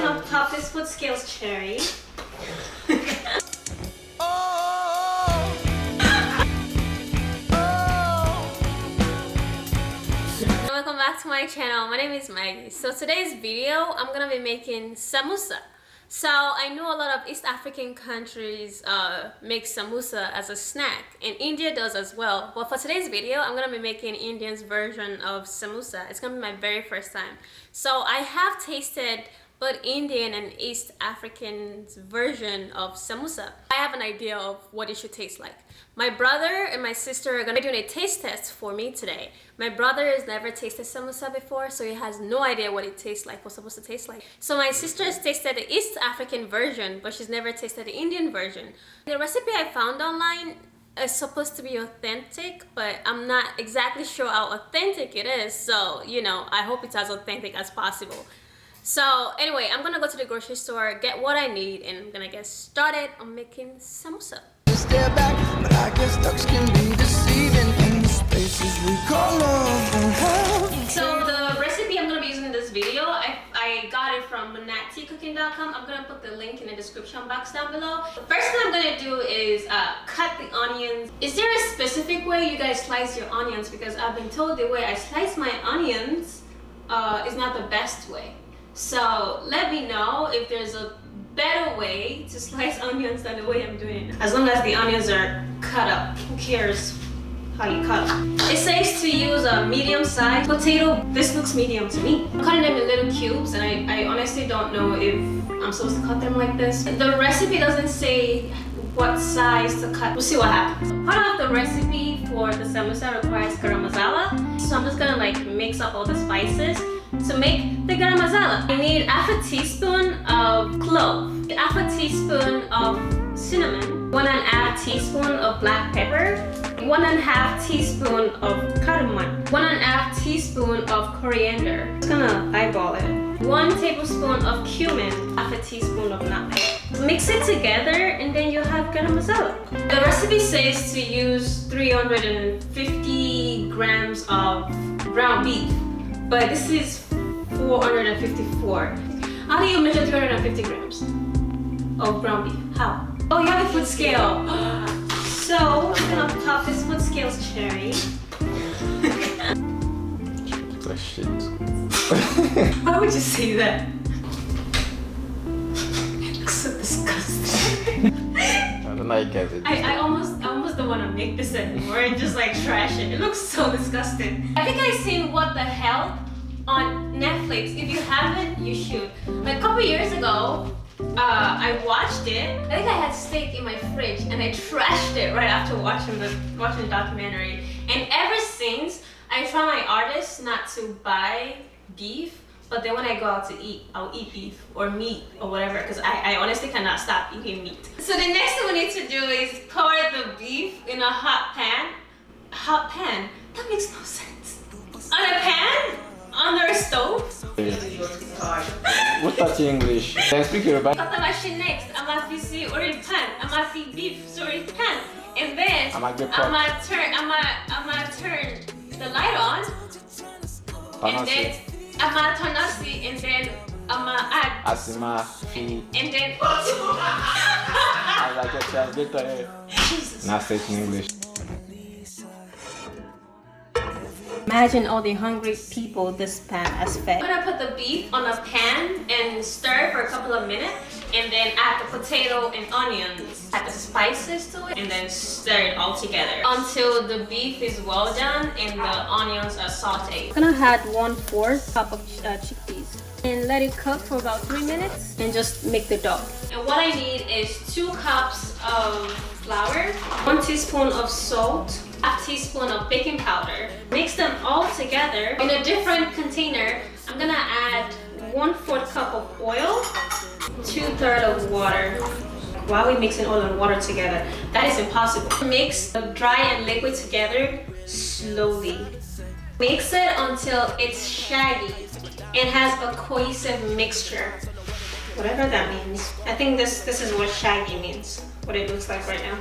gonna pop this food scales cherry. Welcome back to my channel. My name is Maggie. So today's video, I'm gonna be making samosa. So I know a lot of East African countries make samosa as a snack, and India does as well. But for today's video, I'm gonna be making Indian's version of samosa. It's gonna be my very first time. So I have tasted both Indian and East African's version of samosa. I have an idea of what it should taste like. My brother and my sister are gonna be doing a taste test for me today. My brother has never tasted samosa before, so he has no idea what it tastes like, what's supposed to taste like. So my sister has tasted the East African version, but she's never tasted the Indian version. The recipe I found online is supposed to be authentic, but I'm not exactly sure how authentic it is. So, you know, I hope it's as authentic as possible. So anyway, I'm gonna go to the grocery store, get what I need, and I'm gonna get started on making samosa. Stare back, but I guess ducks can be deceiving in the spaces we call love. So the recipe I'm gonna be using in this video, I got it from manatticooking.com. I'm gonna put the link in the description box down below. The first thing I'm gonna do is cut the onions. Is there a specific way you guys slice your onions? Because I've been told the way I slice my onions is not the best way. So let me know if there's a better way to slice onions than the way I'm doing it. As long as the onions are cut up, who cares how you cut them? It says to use a medium-sized potato. This looks medium to me. I'm cutting them in little cubes, and I honestly don't know if I'm supposed to cut them like this. The recipe doesn't say what size to cut. We'll see what happens. Part of the recipe for the samosa requires garam masala, so I'm just gonna like mix up all the spices. To make the garam masala, I need half a teaspoon of clove, half a teaspoon of cinnamon, 1.5 teaspoon of black pepper, 1.5 teaspoon of cardamom, 1.5 teaspoon of coriander. I'm just gonna eyeball it. 1 tablespoon of cumin, half a teaspoon of nutmeg. Mix it together and then you have garam masala. The recipe says to use 350 grams of ground beef, but this is 454. How do you measure 350 grams of ground beef? How? Oh, you have a food scale. So I'm gonna pop this food scales cherry. That shit. Why would you say that? It looks so disgusting. I don't like it. I almost don't want to make this anymore and just like trash it. It looks so disgusting. I think I've seen What the Hell on Netflix. If you haven't, you should. Like a couple years ago, I watched it. I think I had steak in my fridge and I trashed it right after watching the documentary. And ever since, I try my hardest not to buy beef, but then when I go out to eat, I'll eat beef or meat or whatever, because I honestly cannot stop eating meat. So the next thing we need to do is pour the beef in a hot pan. Hot pan? That makes no sense. On a pan? Under a stove? What's that in English? Can I speak Yoruba? Cut the machine next. I'm gonna see orange pan. I'm gonna see beef, sorry, pan. And then I'm gonna turn the light on. And then I'm gonna turn off the, and then I'm gonna add Asima, food. and then I like a translator. Jesus. Now say it in English. Imagine all the hungry people this pan has fed. I'm gonna put the beef on a pan and stir for a couple of minutes, and then add the potato and onions, add the spices to it, and then stir it all together until the beef is well done and the onions are sauteed. I'm gonna add 1/4 cup of chickpeas and let it cook for about 3 minutes and just make the dough. And what I need is 2 cups of flour, 1 teaspoon of salt, half teaspoon of baking powder. Mix them all together. In a different container, I'm gonna add 1/4 cup of oil, 2/3 of water. Why are we mixing oil and water together? That is impossible. Mix the dry and liquid together slowly. Mix it until it's shaggy and has a cohesive mixture. Whatever that means. I think this is what shaggy means, what it looks like right now.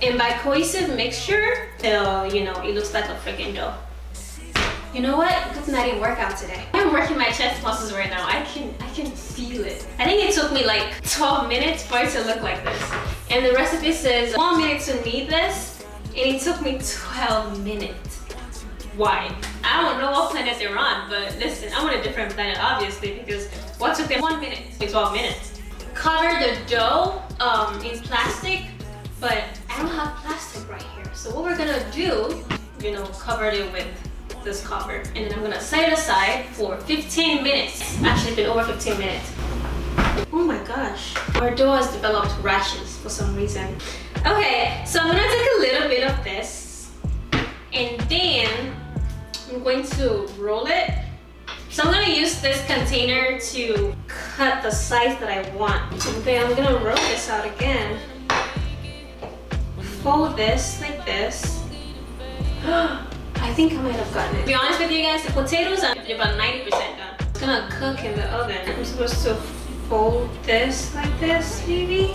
And by cohesive mixture, till, you know, it looks like a freaking dough. You know what? Good thing I didn't work out today. I'm working my chest muscles right now. I can feel it. I think it took me like 12 minutes for it to look like this. And the recipe says 1 minute to knead this, and it took me 12 minutes. Why? I don't know what planet they're on, but listen, I'm on a different planet obviously, because what took them 1 minute to 12 minutes. Cover the dough in plastic, but I don't have plastic right here. So what we're gonna do, you know, cover it with this cover, and then I'm gonna set it aside for 15 minutes. Actually, it's been over 15 minutes. Oh my gosh, our dough has developed rashes for some reason. Okay, so I'm gonna take a little bit of this, and then I'm going to roll it. So I'm gonna use this container to cut the size that I want. And then I'm gonna roll this out again. Fold this like this. I think I might have gotten it. To be honest with you guys, the potatoes are about 90% done. It's gonna cook in the oven. I'm supposed to fold this like this, maybe?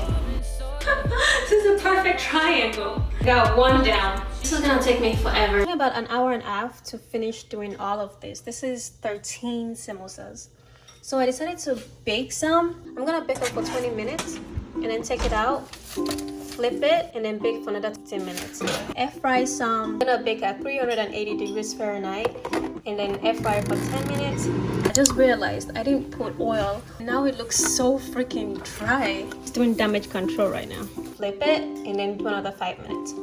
This is a perfect triangle. Got one down. This is gonna take me forever. About an hour and a half to finish doing all of this. This is 13 samosas. So I decided to bake some. I'm gonna bake it for 20 minutes and then take it out, flip it, and then bake for another 10 minutes. Air fry some. I'm gonna bake at 380 degrees Fahrenheit and then air fry for 10 minutes. I just realized I didn't put oil. Now it looks so freaking dry. It's doing damage control right now. Flip it and then do another 5 minutes.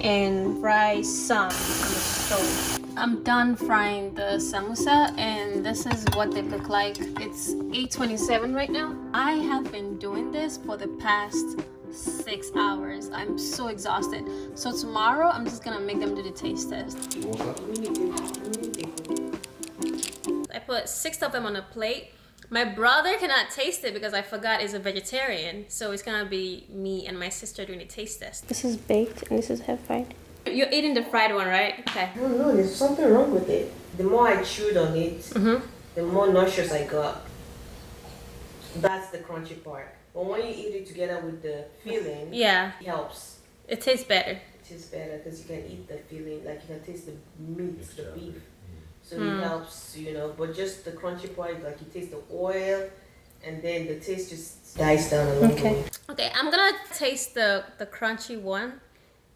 And fry some on the stove. I'm done frying the samosa, and this is what they look like. It's 8:27 right now. I have been doing this for the past 6 hours. I'm so exhausted. So tomorrow I'm just gonna make them do the taste test. I put 6 of them on a plate. My brother cannot taste it because I forgot he's a vegetarian. So it's gonna be me and my sister doing the taste test. This is baked and this is half fried. You're eating the fried one, right? Okay. No, there's something wrong with it. The more I chewed on it, the more nauseous I got. That's the crunchy part. But when you eat it together with the filling, Yeah, it helps. it tastes better. It tastes better because you can eat the filling, like you can taste the meat, the beef. So it helps, you know. But just the crunchy part, like you taste the oil, and then the taste just dies down a little bit. Okay, I'm gonna taste the crunchy one.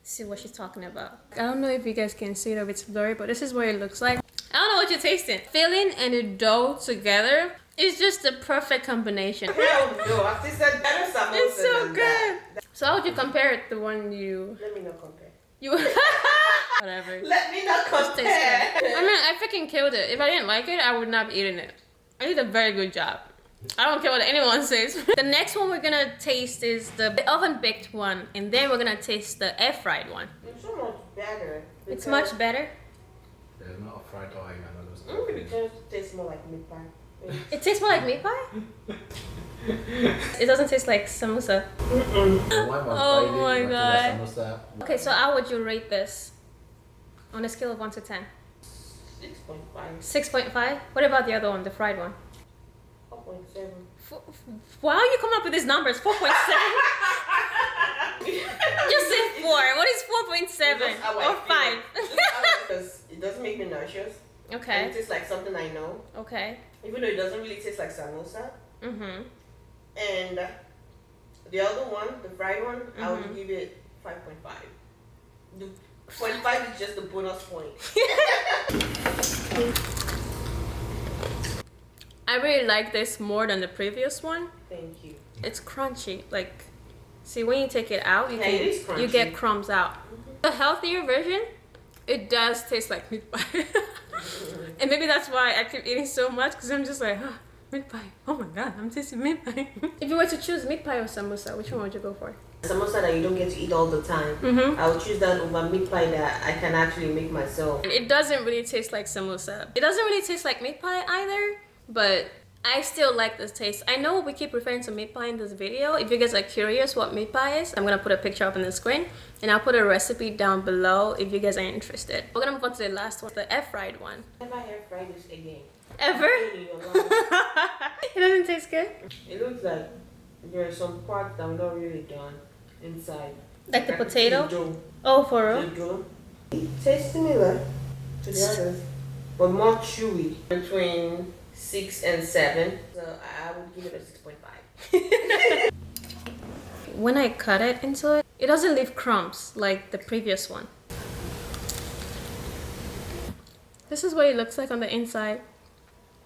See what she's talking about. I don't know if you guys can see it or if it's blurry, but this is what it looks like. I don't know what you're tasting. Filling and the dough together is just the perfect combination. Hell no, I tasted better samosa. It's so than good. that. So how would you compare it to the one you... Let me not compare. You... Whatever. Let me not compare. I mean, I freaking killed it. If I didn't like it, I would not be eating it. I did a very good job. I don't care what anyone says. The next one we're gonna taste is the oven baked one, and then we're gonna taste the air fried one. It's so much better. It's much better. There's not a fried oil and all those stuff. It just tastes more like meat pie. It tastes more like meat pie? It doesn't taste like samosa. Oh my god. Okay, so how would you rate this? On a scale of 1 to 10? 6.5. 6.5? What about the other one, the fried one? 4.7. Why are you coming up with these numbers? 4.7? Just say 4. What is 4.7? Or 5? Because it doesn't make me nauseous. Okay. And it tastes like something I know. Okay. Even though it doesn't really taste like samosa. Mm-hmm. And the other one, the fried one, I would give it 5.5. The 0.5 is just a bonus point. I really like this more than the previous one. Thank you. It's crunchy. Like, see, when you take it out, you Yeah, it is you crunchy. get crumbs out. The healthier version, it does taste like meat pie. And maybe that's why I keep eating so much, because I'm just like, oh, meat pie. Oh my god, I'm tasting meat pie. If you were to choose meat pie or samosa, which one would you go for? Samosa that you don't get to eat all the time. I would choose that over meat pie that I can actually make myself. It doesn't really taste like samosa. It doesn't really taste like meat pie either, but I still like this taste. I know we keep referring to meat pie in this video. If you guys are curious what meat pie is, I'm gonna put a picture up on the screen, and I'll put a recipe down below if you guys are interested. We're gonna move on to the last one, the air fried one. Never air fry this again. Ever? It doesn't taste good? It looks like there are some parts that are not really done inside. Like the I can potato? see the dough. Oh, for real? The dough. It tastes similar to the others. but more chewy. Between 6 and 7. So I would give it a 6.5. When I cut it into it, it doesn't leave crumbs like the previous one. This is what it looks like on the inside.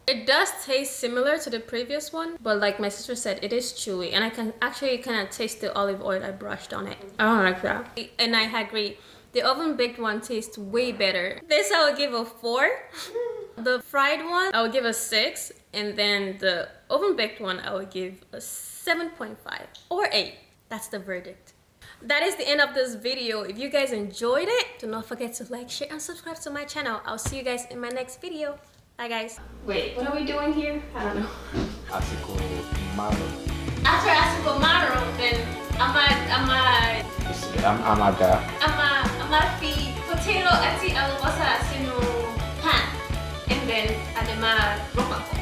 It does taste similar to the previous one, but like my sister said, it is chewy, and I can actually kind of taste the olive oil I brushed on it. I don't like that. And I agree, the oven baked one tastes way better. This I would give a 4. The fried one I would give a 6, and then the oven baked one I would give a 7.5 or 8. That's the verdict. That is the end of this video. If you guys enjoyed it, do not forget to like, share, and subscribe to my channel. I'll see you guys in my next video. Bye guys. Wait, what are we doing here? I don't know. Asico Maro. After Asico Maro, then I'm feed potato at the alabasa sinu pan, and then adema ropa.